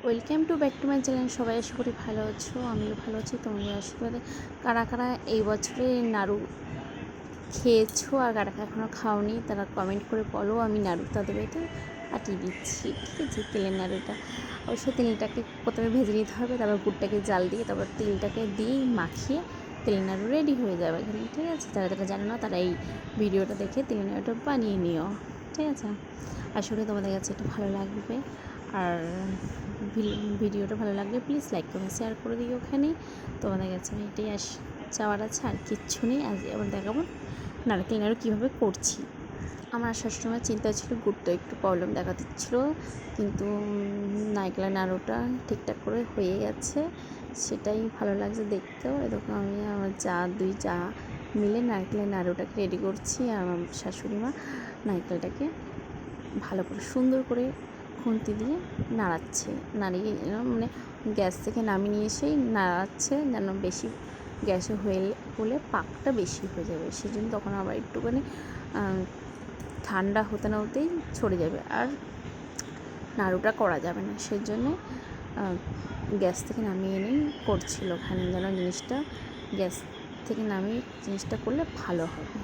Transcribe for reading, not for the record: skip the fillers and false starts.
Welcome to back to my channel. সবাই আশা করি ভালো আছো, আমিও ভালো আছি। তোমরা আশীর্বাদে কারা কারা এই বছরে নাড়ু খেয়েছো আর কারা কারা এখনও খাওনি তারা কমেন্ট করে বলো। আমি নাড়ু তাদের বাড়িতে পাঠিয়ে দিচ্ছি, ঠিক আছে। তেলের নাড়ুটা অবশ্যই তেলটাকে প্রথমে ভেজে নিতে হবে, তারপর গুড়টাকে জাল দিয়ে তারপর তেলটাকে দিয়ে মাখিয়ে তেলের নাড়ু রেডি হয়ে যাবে এখানে, ঠিক আছে। যারা যারা জানো না তারা এই ভিডিওটা দেখে তেলের নাড়ুটা বানিয়ে নিও, ঠিক আছে। আশা করি তোমাদের কাছে একটু ভালো লাগবে। আর ভিডিওটা ভালো লাগলে প্লিজ লাইক করে শেয়ার করে দিও। ওখানে তোমাদের কাছে এটাই চাওয়ার আছে, আর কিচ্ছু নেই। আজ আবার দেখাবো নারকেল নাড়ু কীভাবে করছি। আমার সবসময় চিন্তা ছিল গুড়টা একটু প্রবলেম দেখা দিচ্ছিলো, কিন্তু নারকেলের নাড়ুটা ঠিকঠাক করে হয়ে গেছে, সেটাই ভালো লাগছে দেখতেও। এরকম আমি আমার দুই চা মিলে নারকেলের নাড়ুটাকে রেডি করছি, আর আমার শাশুড়ি মা নারকেলটাকে ভালো করে সুন্দর করে খুন্তি দিয়ে নাড়াচ্ছে, নাড়িয়ে মানে গ্যাস থেকে নামিয়ে নিয়ে এসেই নাড়াচ্ছে, যেন বেশি গ্যাসে হলে পাকটা বেশি হয়ে যাবে। সেজন্য তখন আবার একটুখানি ঠান্ডা হতে না হতেই ছড়ে যাবে, আর নাড়ুটা করা যাবে না। সেজন্য গ্যাস থেকে নামিয়ে এনেই করছিল ওখানে, যেন জিনিসটা গ্যাস থেকে নামিয়ে জিনিসটা করলে ভালো হবে।